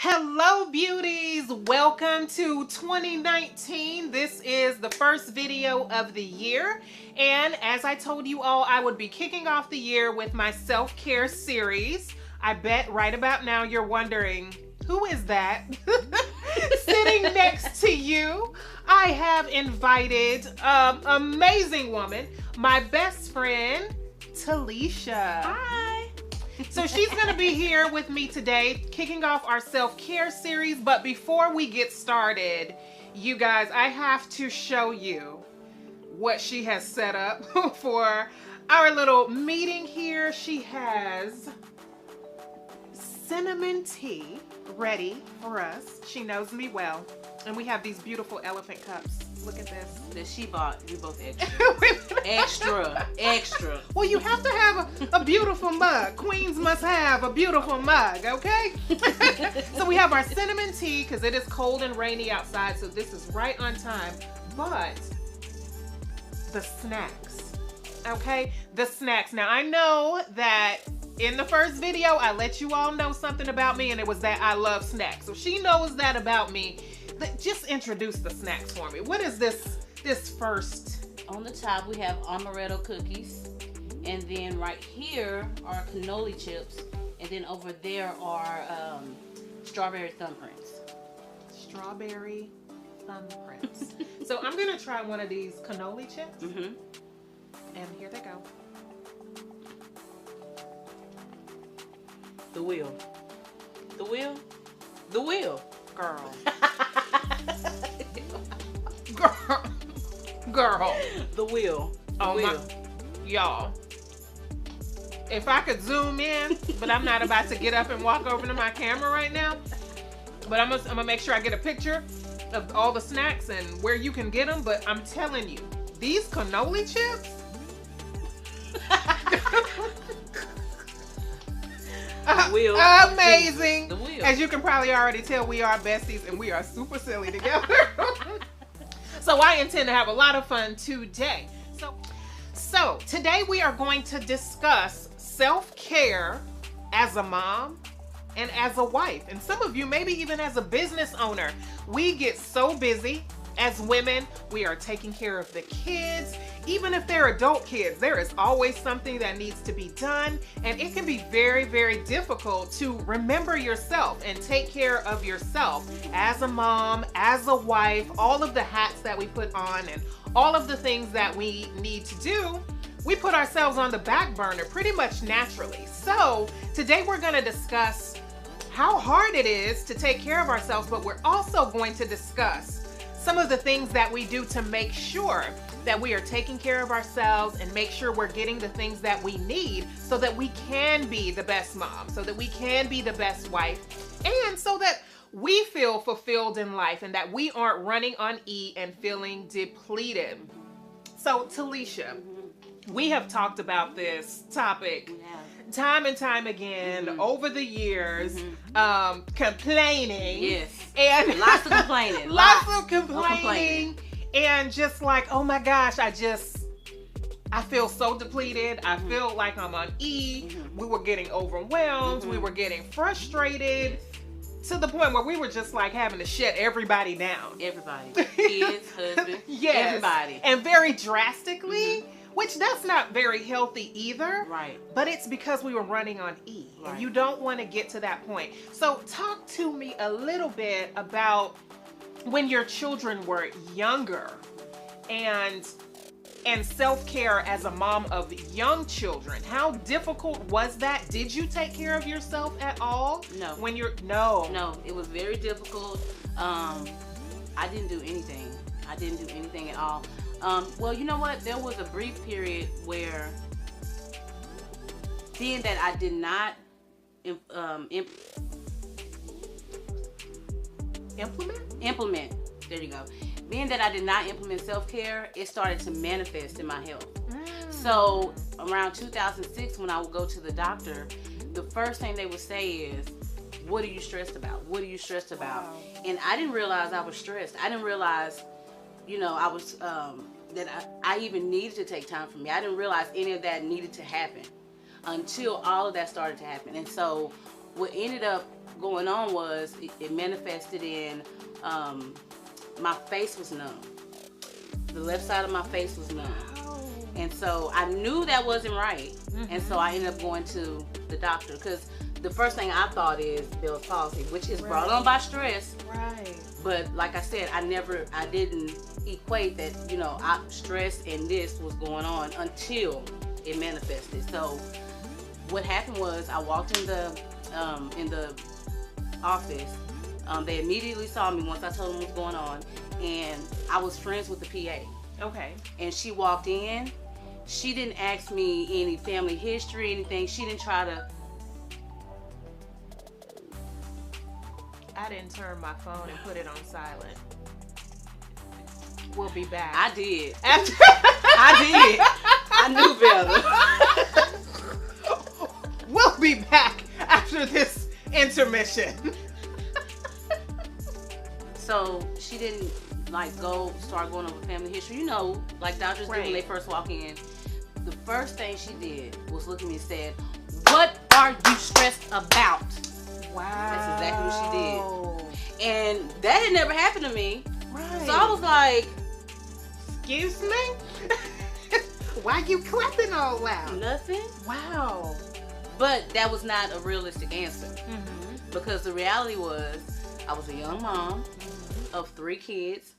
Hello beauties, welcome to 2019. This is the first video of the year, and as I told you all, I would be kicking off the year with my self-care series. I bet right about now you're wondering, who is that? Sitting next to you, I have invited an amazing woman, my best friend, Talisha. Hi. So she's going to be here with me today, kicking off our self-care series. But before we get started, you guys, I have to show you what she has set up for our little meeting here. She has cinnamon tea ready for us. She knows me well. And we have these beautiful elephant cups. Look at this. That she bought. We both extra. extra. Well, you have to have a beautiful mug. Queens must have a beautiful mug, okay? So we have our cinnamon tea because it is cold and rainy outside, so this is right on time. But the snacks, okay? The snacks. Now, I know that in the first video, I let you all know something about me, and it was that I love snacks. So she knows that about me. Just introduce the snacks for me. What is this first? On the top, we have amaretto cookies. And then right here are cannoli chips. And then over there are strawberry thumbprints. Strawberry thumbprints. So I'm going to try one of these cannoli chips. Mm-hmm. And here they go. The wheel. The wheel. The wheel. Girl. Girl. The wheel. Oh my, y'all. If I could zoom in, but I'm not about to get up and walk over to my camera right now. But I'm gonna make sure I get a picture of all the snacks and where you can get them. But I'm telling you, these cannoli chips. Wheel. Amazing. The wheel. As you can probably already tell, we are besties and we are super silly together. So I intend to have a lot of fun today. So today we are going to discuss self-care as a mom and as a wife. And some of you, maybe even as a business owner, we get so busy as women. We are taking care of the kids. Even if they're adult kids, there is always something that needs to be done. And it can be very, very difficult to remember yourself and take care of yourself as a mom, as a wife, all of the hats that we put on and all of the things that we need to do. We put ourselves on the back burner pretty much naturally. So today we're going to discuss how hard it is to take care of ourselves, but we're also going to discuss some of the things that we do to make sure that we are taking care of ourselves and make sure we're getting the things that we need so that we can be the best mom, so that we can be the best wife, and so that we feel fulfilled in life and that we aren't running on E and feeling depleted. So Talisha, we have talked about this topic time and time again over the years, complaining. Yes. And lots of complaining. Lots of complaining. And just like, oh my gosh, I feel so depleted. I feel like I'm on E. We were getting overwhelmed. We were getting frustrated to the point where we were just like having to shut everybody down. Everybody. Kids, husband, yes. everybody. And very drastically, which that's not very healthy either. Right. But it's because we were running on E. Right. And you don't want to get to that point. So talk to me a little bit about when your children were younger and self-care as a mom of young children. How difficult was that? Did you take care of yourself at all? No. No, it was very difficult. I didn't do anything. I didn't do anything at all. Well, you know what? There was a brief period where being that I did not implement. There you go. Being that I did not implement self-care, it started to manifest in my health. So around 2006, when I would go to the doctor, the first thing they would say is, what are you stressed about? What are you stressed about? Wow. And I didn't realize I was stressed. I didn't realize, I was, that I even needed to take time for me. I didn't realize any of that needed to happen until all of that started to happen. And so what ended up going on was it manifested in my face was numb. The left side of my face was numb. And so I knew that wasn't right. And so I ended up going to the doctor because the first thing I thought is Bell's palsy, which is brought on by stress. Right. But like I said, I didn't equate that, stress and this was going on until it manifested. So what happened was I walked in the office. They immediately saw me once I told them what's going on, and I was friends with the PA. Okay. And she walked in. She didn't ask me any family history, anything. She didn't try to. I didn't turn my phone and put it on silent. We'll be back. I did. After I did. I knew better. We'll be back after this intermission. So she didn't start going over family history. Like doctors do when they first walk in. The first thing she did was look at me and said, "What are you stressed about?" Wow. That's exactly what she did. And that had never happened to me. Right. So I was like, "Excuse me? Why you clapping all loud?" Nothing. Wow. But that was not a realistic answer. Because the reality was, I was a young mom of 3 kids,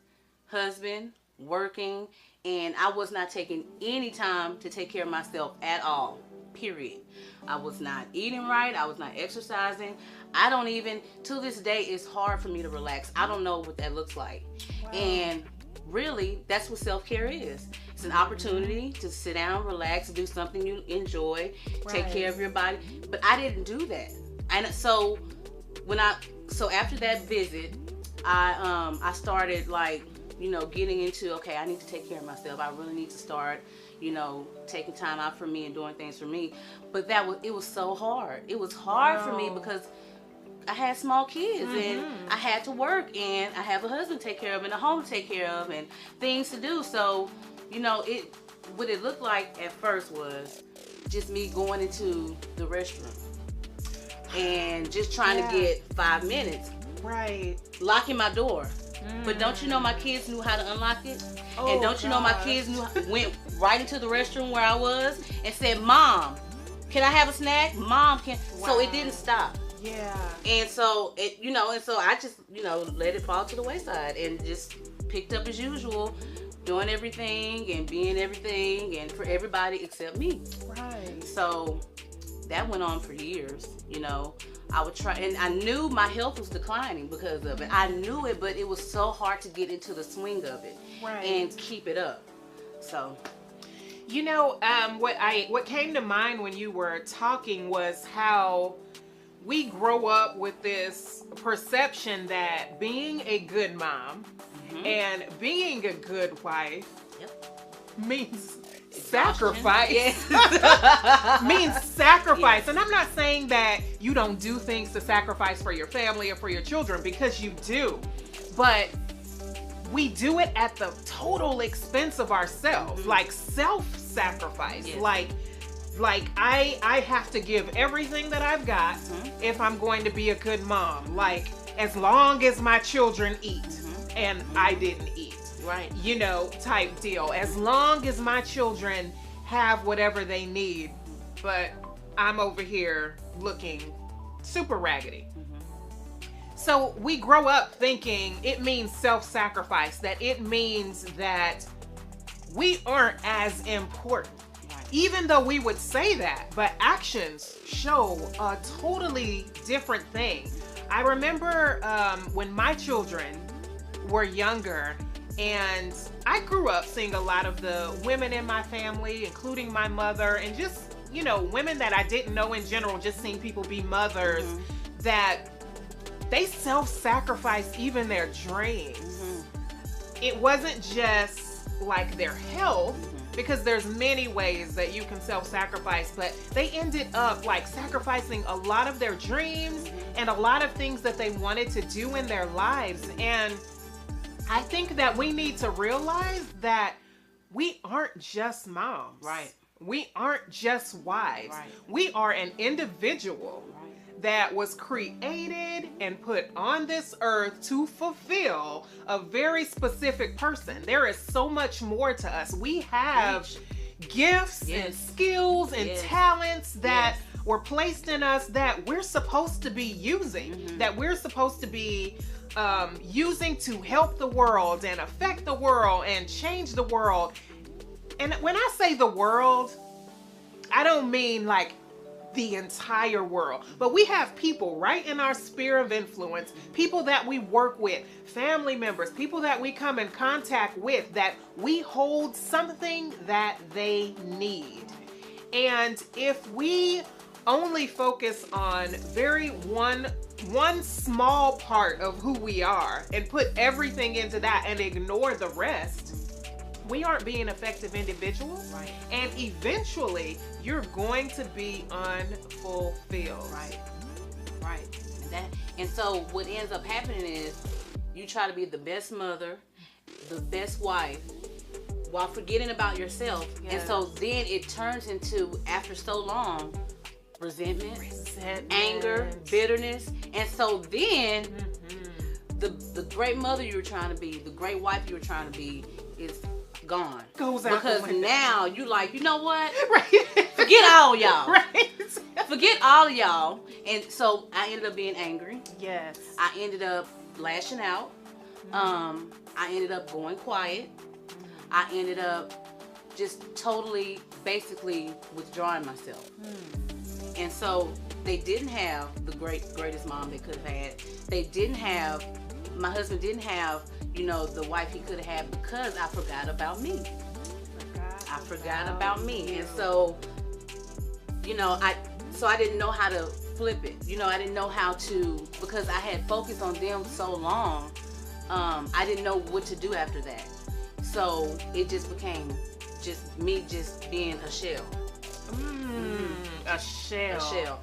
husband, working, and I was not taking any time to take care of myself at all, period. I was not eating right. I was not exercising. I don't even, to this day, it's hard for me to relax. I don't know what that looks like. Wow. And really, that's what self-care is. It's an opportunity to sit down, relax, do something you enjoy, take care of your body. But I didn't do that. And so after that visit, I started getting into, okay, I need to take care of myself. I really need to start, taking time out for me and doing things for me. But it was so hard. It was hard for me because I had small kids and I had to work and I have a husband to take care of and a home to take care of and things to do. So, what it looked like at first was just me going into the restroom and just trying to get 5 minutes. Right. Locking my door. But don't you know my kids knew how to unlock it? And don't you know my kids went right into the restroom where I was and said, "Mom, can I have a snack? Mom, can..." Wow. So it didn't stop. Yeah. And so I just, let it fall to the wayside and just picked up as usual, doing everything and being everything and for everybody except me. Right. So that went on for years, I would try, and I knew my health was declining because of it. I knew it, but it was so hard to get into the swing of it and keep it up. So, what came to mind when you were talking was how we grow up with this perception that being a good mom and being a good wife means sacrifice. Means sacrifice. Yes. And I'm not saying that you don't do things to sacrifice for your family or for your children, because you do, but we do it at the total expense of ourselves. Like self-sacrifice. Yes. Like I have to give everything that I've got if I'm going to be a good mom. Like, as long as my children eat and I didn't eat. Right. Type deal. As long as my children have whatever they need, but I'm over here looking super raggedy. So we grow up thinking it means self-sacrifice, that it means that we aren't as important. Even though we would say that, but actions show a totally different thing. I remember when my children were younger, and I grew up seeing a lot of the women in my family, including my mother, and just, women that I didn't know in general, just seeing people be mothers, that they self-sacrifice even their dreams. It wasn't just like their health, because there's many ways that you can self-sacrifice, but they ended up sacrificing a lot of their dreams and a lot of things that they wanted to do in their lives. And I think that we need to realize that we aren't just moms. Right. We aren't just wives. Right. We are an individual that was created and put on this earth to fulfill a very specific person. There is so much more to us. We have gifts and skills and talents that were placed in us that we're supposed to be using, that we're supposed to be using to help the world and affect the world and change the world. And when I say the world, I don't mean like the entire world, but we have people right in our sphere of influence, people that we work with, family members, people that we come in contact with, that we hold something that they need. And if we only focus on one small part of who we are and put everything into that and ignore the rest, we aren't being effective individuals. Right. And eventually you're going to be unfulfilled. Right. And so what ends up happening is you try to be the best mother, the best wife, while forgetting about yourself. And so then it turns into, after so long, resentment, anger, bitterness. And so then the great mother you were trying to be, the great wife you were trying to be is gone. Goes out because now you like, you know what? Right. Forget all y'all. Right. Forget all of y'all. And so I ended up being angry. Yes. I ended up lashing out. I ended up going quiet. I ended up just totally, basically withdrawing myself. And so they didn't have the greatest mom they could have had. They didn't have, my husband didn't have, the wife he could have had, because I forgot about me. I forgot about me. And so, I didn't know how to flip it. I didn't know how to, because I had focused on them so long, I didn't know what to do after that. So it just became just me just being a shell. A shell. A shell.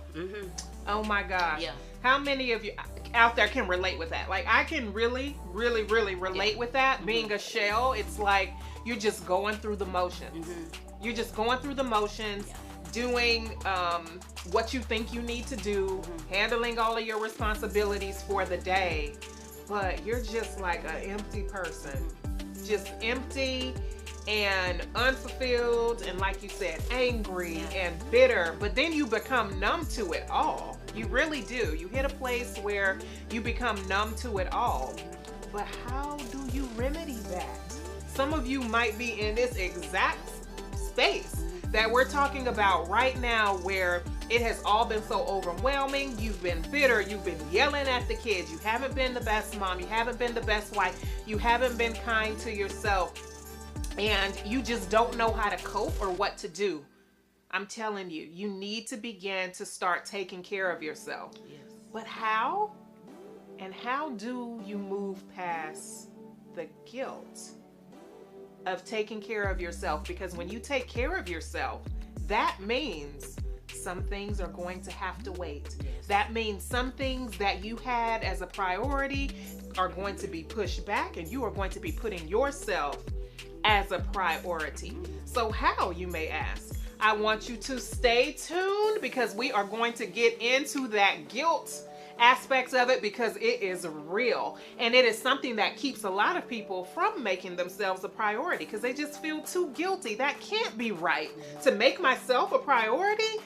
Oh my gosh. Yeah. How many of you out there can relate with that? Like, I can really relate with that. Being a shell, it's like you're just going through the motions. You're just going through the motions, doing what you think you need to do, handling all of your responsibilities for the day, but you're just like an empty person. Just empty and unfulfilled, and like you said, angry and bitter, but then you become numb to it all. You really do. You hit a place where you become numb to it all. But how do you remedy that? Some of you might be in this exact space that we're talking about right now, where it has all been so overwhelming. You've been bitter. You've been yelling at the kids. You haven't been the best mom. You haven't been the best wife. You haven't been kind to yourself. And you just don't know how to cope or what to do. I'm telling you, you need to begin to start taking care of yourself. Yes. But how? And how do you move past the guilt of taking care of yourself? Because when you take care of yourself, that means some things are going to have to wait. Yes. That means some things that you had as a priority are going to be pushed back, and you are going to be putting yourself as a priority. So how, you may ask? I want you to stay tuned, because we are going to get into that guilt aspects of it, because it is real, and it is something that keeps a lot of people from making themselves a priority, because they just feel too guilty. That can't be right, to make myself a priority,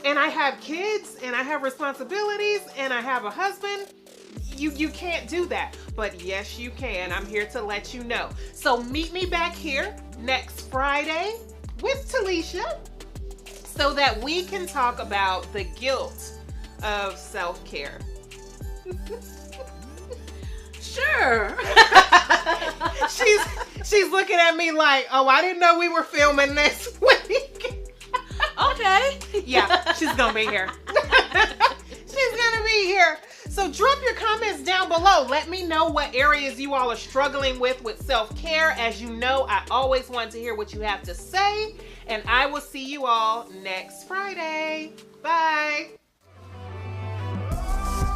and I have kids, and I have responsibilities, and I have a husband. You can't do that. But yes, you can. I'm here to let you know. So meet me back here next Friday with Talisha, so that we can talk about the guilt of self-care. Sure. She's looking at me like, oh, I didn't know we were filming this week. Okay. Yeah, she's gonna be here. She's gonna be here. So drop your comments down below. Let me know what areas you all are struggling with self-care. As you know, I always want to hear what you have to say. And I will see you all next Friday. Bye.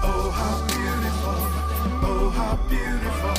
Oh, how beautiful. Oh, how beautiful.